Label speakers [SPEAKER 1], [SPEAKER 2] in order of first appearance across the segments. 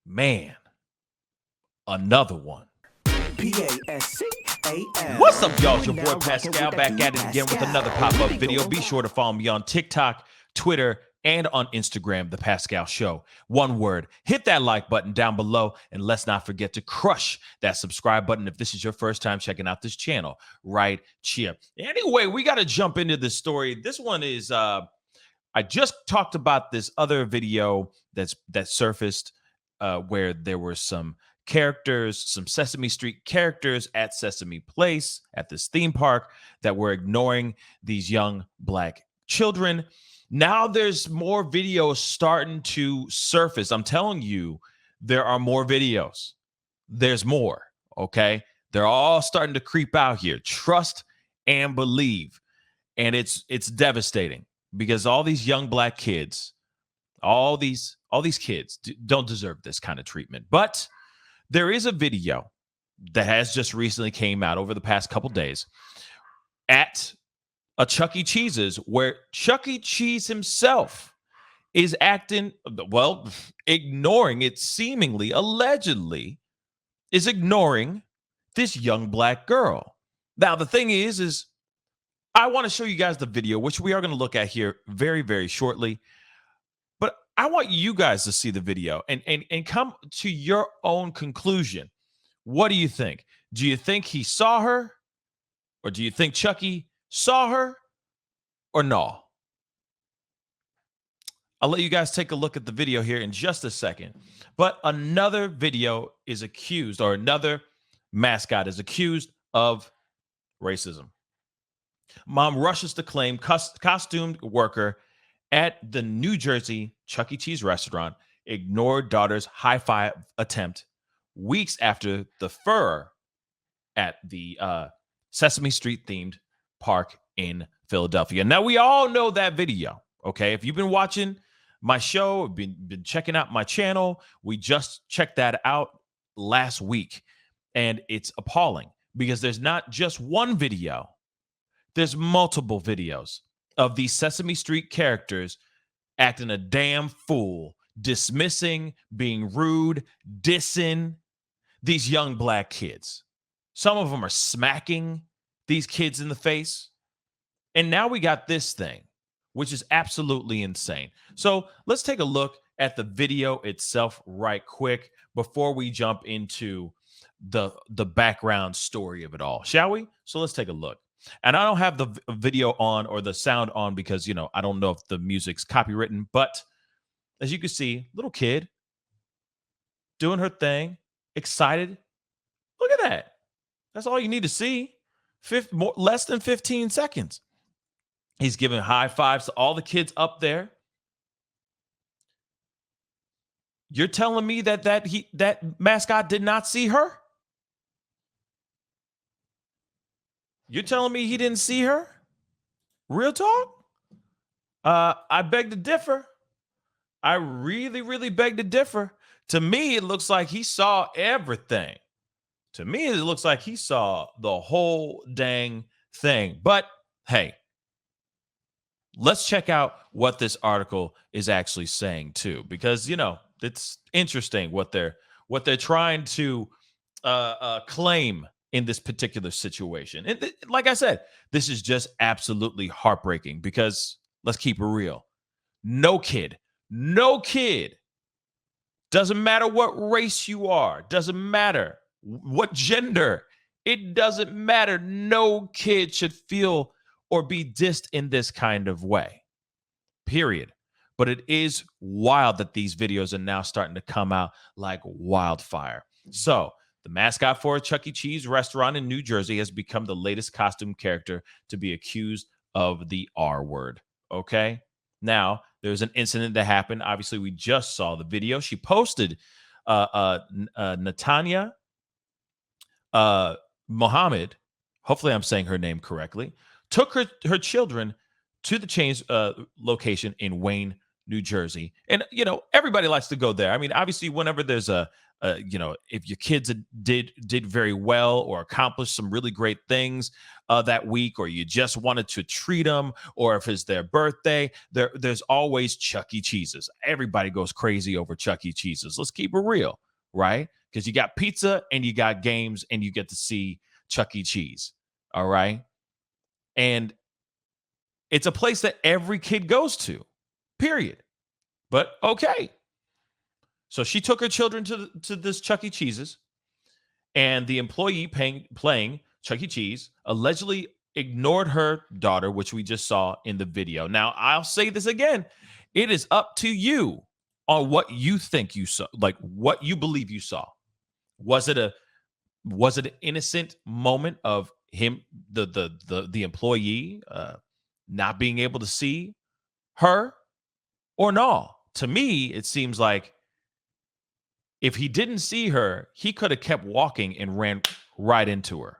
[SPEAKER 1] Man, another one.
[SPEAKER 2] Pascal.
[SPEAKER 1] What's up, y'all? It's your boy Pascal back at it again with another pop-up video. Be sure to follow me on TikTok, Twitter, and on Instagram, The Pascal Show. One word, hit that like button down below, and let's not forget to crush that subscribe button if this is your first time checking out this channel right here. Anyway, we got to jump into this story. This one is, I just talked about this other video that surfaced where there were some characters, some Sesame Street characters at Sesame Place, at this theme park, that were ignoring these young Black children. Now there's more videos starting to surface. I'm telling you, there are more videos. There's more, okay? They're all starting to creep out here. Trust and believe. And it's devastating because all these young Black kids, all these kids don't deserve this kind of treatment. But there is a video that has just recently came out over the past couple days at a Chuck E. Cheese's where Chuck E. Cheese himself is acting, well, ignoring it, seemingly, allegedly, is ignoring this young Black girl. Now, the thing is I want to show you guys the video, which we are going to look at here very, very shortly. But I want you guys to see the video and come to your own conclusion. What do you think? Do you think he saw her? Or do you think Chucky saw her? Or no? I'll let you guys take a look at the video here in just a second. But another video is accused, or another mascot is accused of racism. Mom rushes to claim costumed worker at the New Jersey Chuck E. Cheese restaurant ignored daughter's high five attempt weeks after the furor at the Sesame Street themed park in Philadelphia. Now, we all know that video, okay? If you've been watching my show, been checking out my channel, we just checked that out last week, and it's appalling because there's not just one video, there's multiple videos of these Sesame Street characters acting a damn fool, dismissing, being rude, dissing these young Black kids. Some of them are smacking these kids in the face. And now we got this thing, which is absolutely insane. So let's take a look at the video itself right quick before we jump into the background story of it all, shall we? So let's take a look. And I don't have the video on or the sound on because, I don't know if the music's copywritten. But as you can see, little kid doing her thing, excited. Look at that. That's all you need to see. Less than 15 seconds. He's giving high fives to all the kids up there. You're telling me that mascot did not see her? You're telling me he didn't see her? Real talk? I beg to differ. I really, really beg to differ. To me, it looks like he saw everything. To me, it looks like he saw the whole dang thing. But hey, let's check out what this article is actually saying too, because it's interesting what they're trying to claim in this particular situation. And like I said, this is just absolutely heartbreaking because let's keep it real. No kid, doesn't matter what race you are, doesn't matter what gender, it doesn't matter. No kid should feel or be dissed in this kind of way, period. But it is wild that these videos are now starting to come out like wildfire. So the mascot for a Chuck E. Cheese restaurant in New Jersey has become the latest costume character to be accused of the R word. Okay. Now, there's an incident that happened. Obviously, we just saw the video. She posted Natanya Mohammed, hopefully I'm saying her name correctly, took her children to the chain's location in Wayne, New Jersey. And, everybody likes to go there. I mean, obviously, whenever there's if your kids did very well or accomplished some really great things, that week, or you just wanted to treat them, or if it's their birthday, there's always Chuck E. Cheese's. Everybody goes crazy over Chuck E. Cheese's. Let's keep it real, right? Because you got pizza and you got games and you get to see Chuck E. Cheese. All right. And it's a place that every kid goes to, period. But okay. So she took her children to this Chuck E. Cheese's, and the employee playing Chuck E. Cheese allegedly ignored her daughter, which we just saw in the video. Now, I'll say this again. It is up to you on what you think you saw, like what you believe you saw. Was it an innocent moment of him, the employee, not being able to see her, or no? To me, it seems like if he didn't see her, he could have kept walking and ran right into her.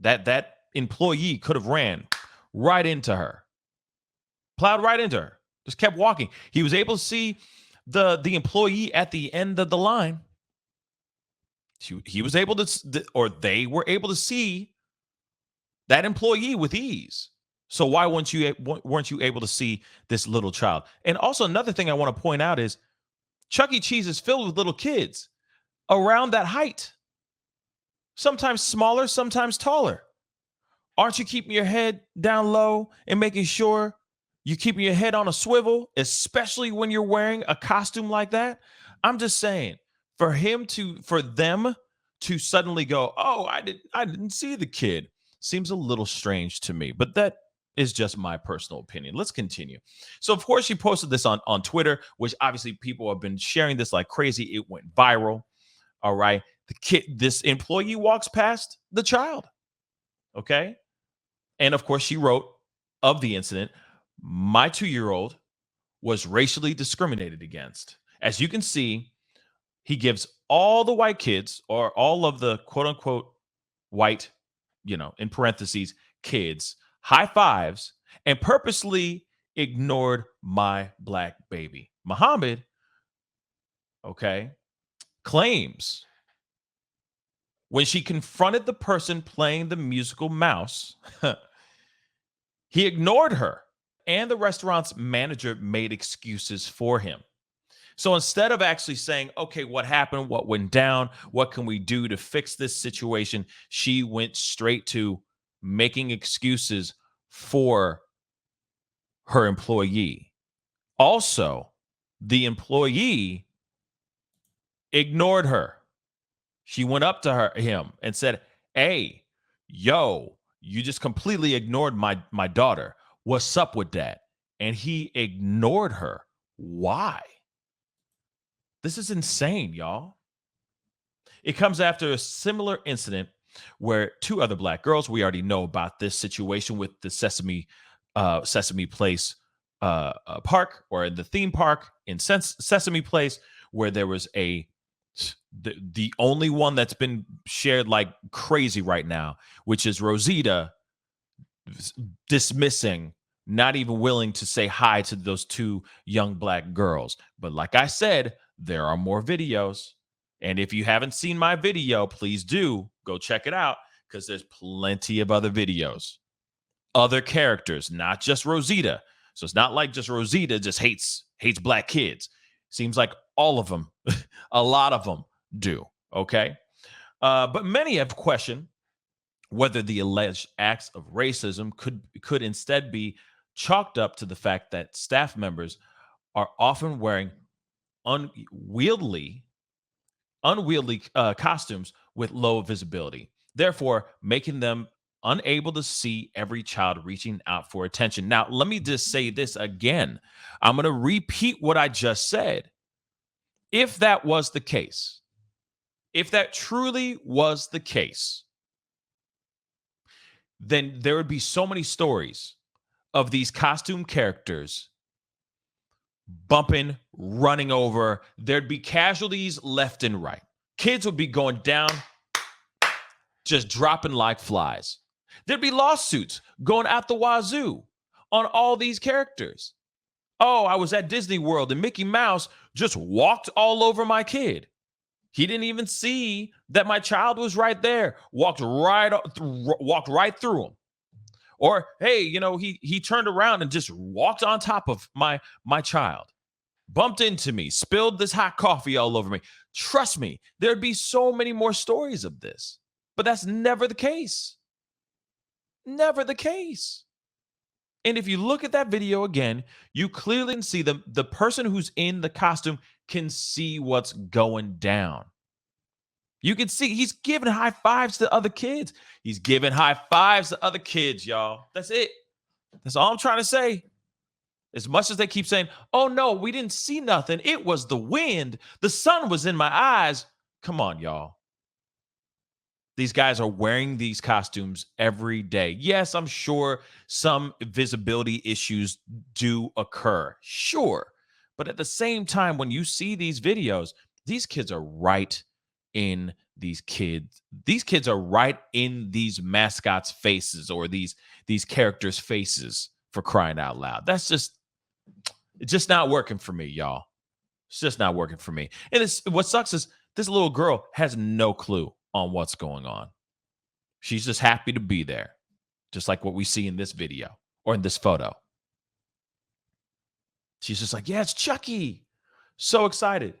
[SPEAKER 1] That employee could have ran right into her, plowed right into her, just kept walking. He was able to see the employee at the end of the line. He was able to, or they were able to see that employee with ease. So why weren't you able to see this little child? And also another thing I want to point out is Chuck E. Cheese is filled with little kids around that height, sometimes smaller, sometimes taller. Aren't you keeping your head down low and making sure you're keeping your head on a swivel, especially when you're wearing a costume like that? I'm just saying, for them to suddenly go, oh, I didn't see the kid, seems a little strange to me. But that is just my personal opinion. Let's continue. So, of course, she posted this on Twitter, which obviously people have been sharing this like crazy. It went viral. All right. This employee walks past the child. Okay. And of course, she wrote of the incident, my 2-year-old was racially discriminated against. As you can see, he gives all the white kids, or all of the quote unquote white, in parentheses, kids, high fives, and purposely ignored my black baby. Muhammad, okay, claims when she confronted the person playing the musical mouse, he ignored her, and the restaurant's manager made excuses for him. So instead of actually saying, okay, what happened? What went down? What can we do to fix this situation? She went straight to making excuses for her employee. Also, the employee ignored her. She went up to him and said, hey, yo, you just completely ignored my daughter. What's up with that? And he ignored her. Why? This is insane, y'all. It comes after a similar incident where 2 other black girls, we already know about this situation with the Sesame Place park, or the theme park in Sesame Place, where there was the only one that's been shared like crazy right now, which is Rosita dismissing, not even willing to say hi to those 2 young black girls. But like I said, there are more videos. And if you haven't seen my video, please do go check it out, because there's plenty of other videos, other characters, not just Rosita. So it's not like just Rosita just hates black kids. Seems like all of them, a lot of them do. Okay. But many have questioned whether the alleged acts of racism could instead be chalked up to the fact that staff members are often wearing unwieldy costumes with low visibility, therefore making them unable to see every child reaching out for attention. Now, let me just say this again. I'm going to repeat what I just said. If that was the case, if that truly was the case, then there would be so many stories of these costume characters bumping, running over. There'd be casualties left and right. Kids would be going down, just dropping like flies. There'd be lawsuits going out the wazoo on all these characters. Oh, I was at Disney World and Mickey Mouse just walked all over my kid. He didn't even see that my child was right there. Walked right through him. Or hey, he turned around and just walked on top of my child. Bumped into me, spilled this hot coffee all over me. Trust me, there'd be so many more stories of this. But that's never the case. Never the case. And if you look at that video again, you clearly can see the person who's in the costume can see what's going down. You can see he's giving high fives to other kids. He's giving high fives to other kids, y'all. That's it. That's all I'm trying to say. As much as they keep saying, oh no, we didn't see nothing. It was the wind. The sun was in my eyes. Come on, y'all. These guys are wearing these costumes every day. Yes, I'm sure some visibility issues do occur. Sure. But at the same time, when you see these videos, these kids are right in these kids. These kids are right in these mascots' faces or these characters' faces, for crying out loud. It's just not working for me, y'all. It's just not working for me. And what sucks is this little girl has no clue on what's going on. She's just happy to be there, just like what we see in this video or in this photo. She's just like, yeah, it's Chucky. So excited.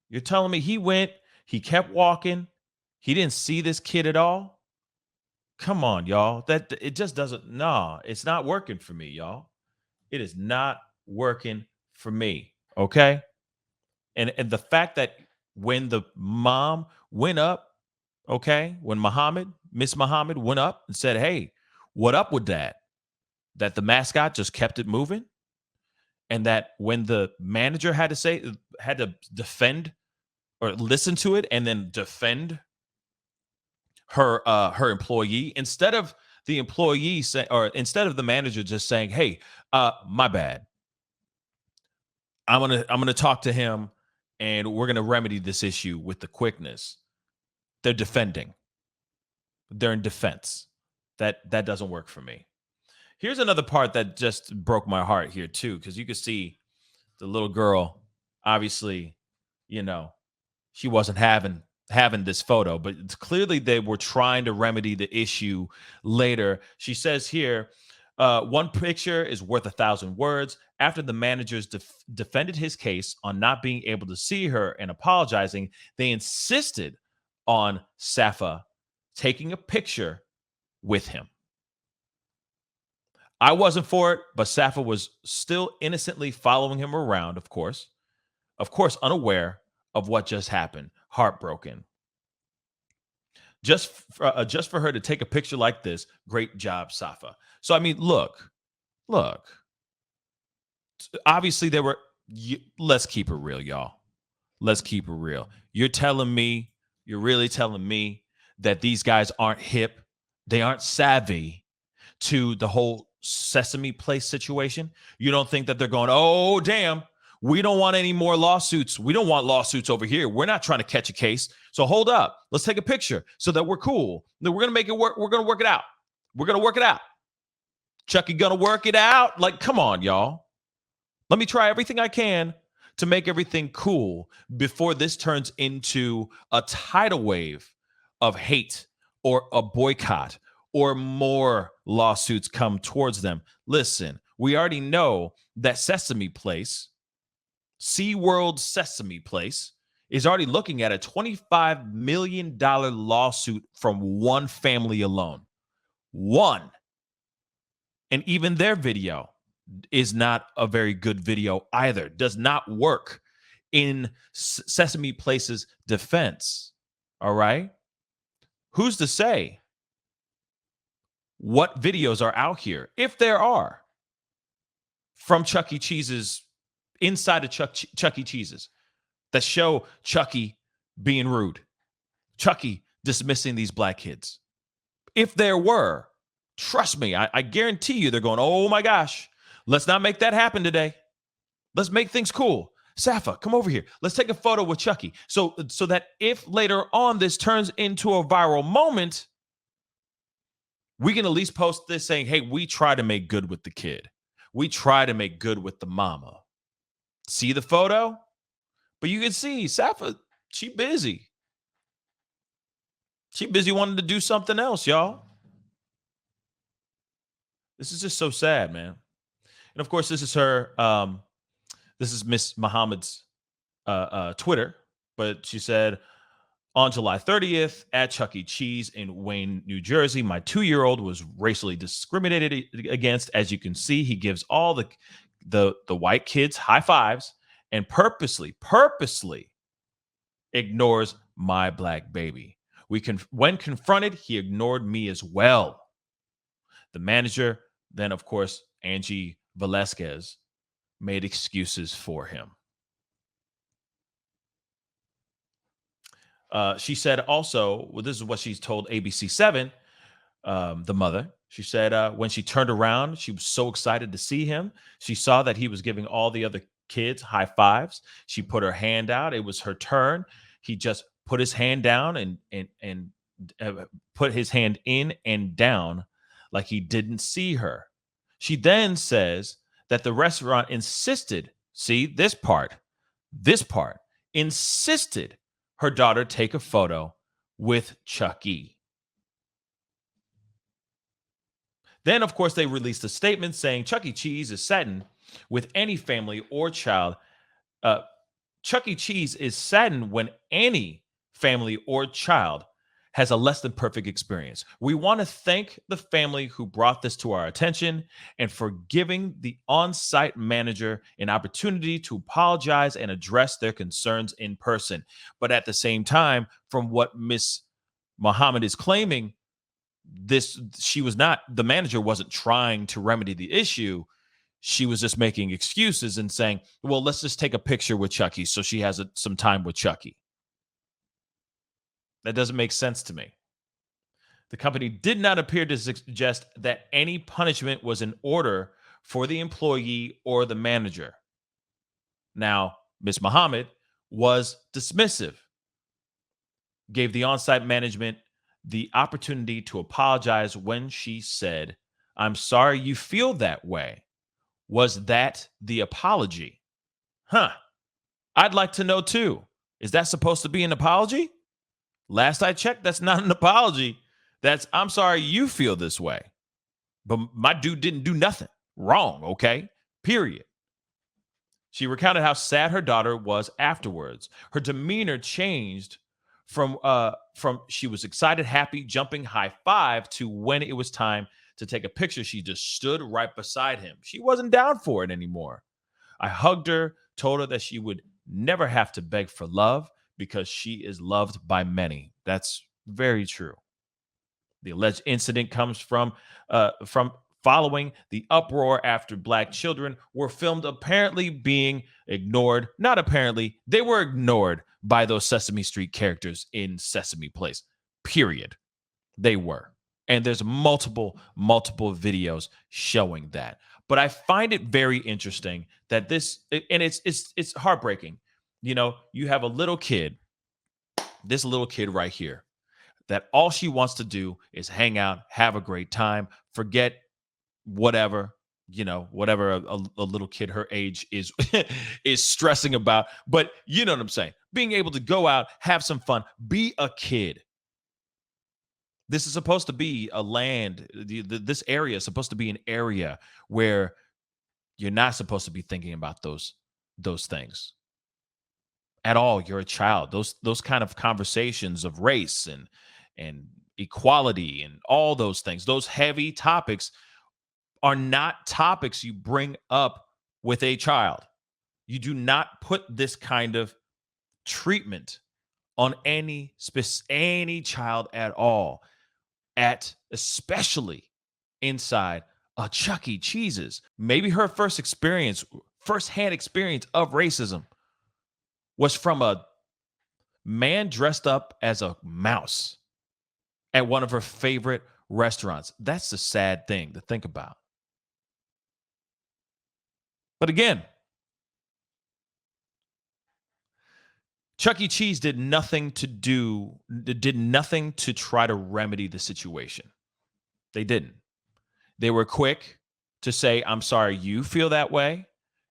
[SPEAKER 1] You're telling me he kept walking, he didn't see this kid at all? Come on, y'all. It just doesn't, no, it's not working for me, y'all. It is not working for me, okay? And the fact that when the mom went up, okay, when Miss Muhammad went up and said, hey, what up with that? That the mascot just kept it moving? And that when the manager had to defend or listen to it and then defend her employee, instead of the employee instead of the manager just saying, hey, my bad, I'm gonna talk to him and we're gonna remedy this issue with the quickness. They're defending. They're in defense. That doesn't work for me. Here's another part that just broke my heart here too, because you could see the little girl, obviously, she wasn't having this photo, but it's clearly they were trying to remedy the issue later. She says here, one picture is worth 1,000 words. After the managers defended his case on not being able to see her and apologizing, they insisted on Safa taking a picture with him. I wasn't for it, but Safa was still innocently following him around, of course, unaware of what just happened, heartbroken. Just for her to take a picture like this, great job, Safa. So, I mean, look, obviously let's keep it real, y'all. Let's keep it real. You're really telling me that these guys aren't hip, they aren't savvy to the whole Sesame Place situation? You don't think that they're going, oh, damn, we don't want any more lawsuits. We don't want lawsuits over here. We're not trying to catch a case. So hold up. Let's take a picture so that we're cool. Then we're going to make it work. We're going to work it out. We're going to work it out. Chucky going to work it out. Like, come on, y'all. Let me try everything I can to make everything cool before this turns into a tidal wave of hate or a boycott or more lawsuits come towards them. Listen, we already know that Sesame Place, SeaWorld Sesame Place, is already looking at a $25 million lawsuit from one family alone. One. And even their video is not a very good video either. Does not work in Sesame Place's defense. All right? Who's to say what videos are out here, if there are, from Chuck E. Cheese's, inside of Chuck E. Cheese's, that show Chucky being rude, Chucky dismissing these black kids? If there were, trust me, I guarantee you they're going, oh my gosh, let's not make that happen today. Let's make things cool. Safa, come over here. Let's take a photo with Chucky. So that if later on this turns into a viral moment, we can at least post this saying, hey, we try to make good with the kid. We try to make good with the mama. See the photo? But you can see Safa She busy. She busy wanting to do something else, y'all. This is just so sad, man. And of course, this is her. This is Miss Muhammad's Twitter, but she said on July 30th at Chuck E. Cheese in Wayne, New Jersey, my 2-year-old was racially discriminated against. As you can see, he gives all the white kids high fives and purposely ignores my black baby. When confronted, he ignored me as well. The manager, then of course Angie Velasquez, made excuses for him. She said also, well, this is what she's told ABC7, the mother. She said when she turned around, she was so excited to see him. She saw that he was giving all the other kids high fives. She put her hand out. It was her turn. He just put his hand down and put his hand in and down like he didn't see her. She then says that the restaurant insisted, see this part, insisted her daughter take a photo with Chuck E. Then, of course, they released a statement saying Chuck E. Cheese is saddened with any family or child. Chuck E. Cheese is saddened when any family or child has a less than perfect experience. We want to thank the family who brought this to our attention and for giving the on-site manager an opportunity to apologize and address their concerns in person. But at the same time, from what Miss Muhammad is claiming, the manager wasn't trying to remedy the issue. She was just making excuses and saying, well, let's just take a picture with Chucky so she has some time with Chucky. That doesn't make sense to me. The company did not appear to suggest that any punishment was in order for the employee or the manager. Now, Ms. Muhammad was dismissive, gave the on-site management the opportunity to apologize when she said, I'm sorry you feel that way. Was that the apology? I'd like to know too. Is that supposed to be an apology? Last I checked, that's not an apology. That's, I'm sorry you feel this way. But my dude didn't do nothing wrong, okay? Period. She recounted how sad her daughter was afterwards. Her demeanor changed from she was excited, happy, jumping high five to when it was time to take a picture, she just stood right beside him. She wasn't down for it anymore. I hugged her, told her that she would never have to beg for love because she is loved by many. That's very true. The alleged incident comes from following the uproar after black children were filmed apparently being ignored. Not apparently, they were ignored by those Sesame Street characters in Sesame Place. Period. They were. And there's multiple videos showing that. But I find it very interesting that it's heartbreaking. You know, you have a little kid, this little kid right here, that all she wants to do is hang out, have a great time, forget whatever, whatever a little kid her age is is stressing about. But you know what I'm saying? Being able to go out, have some fun, be a kid. This is supposed to be a land. This area is supposed to be an area where you're not supposed to be thinking about those things at all. You're a child. Those kind of conversations of race and equality and all those things, those heavy topics are not topics you bring up with a child. You do not put this kind of treatment on any child at all, especially inside a Chuck E. Cheese's. Maybe her first-hand experience of racism was from a man dressed up as a mouse at one of her favorite restaurants. That's the sad thing to think about. But again, Chuck E. Cheese did nothing to try to remedy the situation. They didn't. They were quick to say, I'm sorry you feel that way.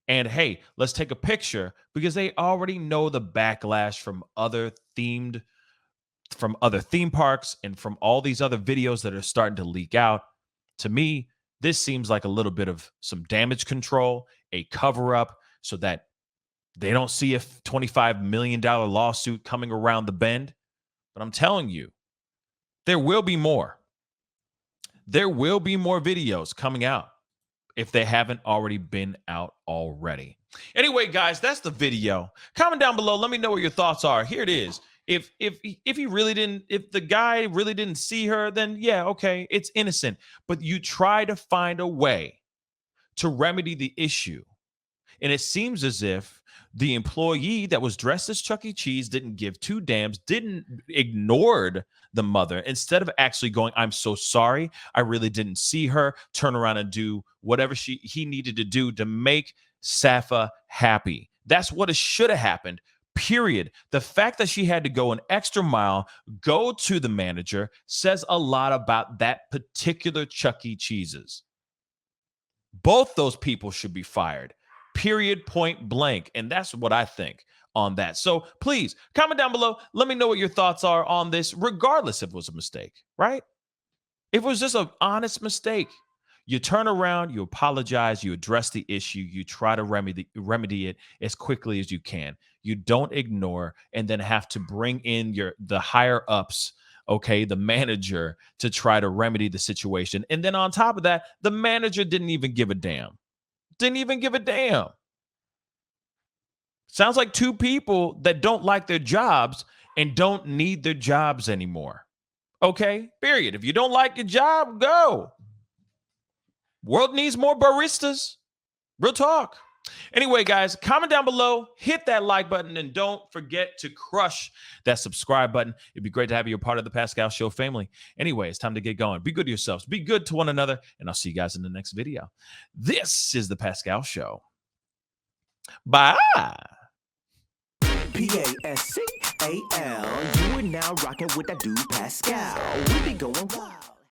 [SPEAKER 1] And hey, let's take a picture, because they already know the backlash from other themed from other theme parks and from all these other videos that are starting to leak out. To me, this seems like a little bit of some damage control, a cover up so that they don't see a $25 million lawsuit coming around the bend. But I'm telling you, there will be more. There will be more videos coming out if they haven't already been out already. Anyway, guys, that's the video. Comment down below. Let me know what your thoughts are. Here it is. If the guy really didn't see her, then yeah, okay, it's innocent. But you try to find a way to remedy the issue. And it seems as if the employee that was dressed as Chuck E. Cheese didn't give two damns, ignored the mother. Instead of actually going, I'm so sorry, I really didn't see her, turn around and do whatever he needed to do to make Safa happy. That's what it should have happened, period. The fact that she had to go an extra mile, go to the manager, says a lot about that particular Chuck E. Cheese's. Both those people should be fired. Period, point blank. And that's what I think on that. So please comment down below. Let me know what your thoughts are on this, regardless if it was a mistake, right? If it was just an honest mistake, you turn around, you apologize, you address the issue, you try to remedy it as quickly as you can. You don't ignore and then have to bring in the higher ups, okay, the manager, to try to remedy the situation. And then on top of that, the manager didn't even give a damn. Didn't even give a damn. Sounds like two people that don't like their jobs and don't need their jobs anymore. Okay, period. If you don't like your job, go. World needs more baristas. Real talk. Anyway, guys, comment down below, hit that like button, and don't forget to crush that subscribe button. It'd be great to have you a part of the Pascal Show family. Anyway, it's time to get going. Be good to yourselves. Be good to one another, and I'll see you guys in the next video. This is the Pascal Show. Bye.
[SPEAKER 2] Pascal, you are now rocking with that dude Pascal. We be going wild.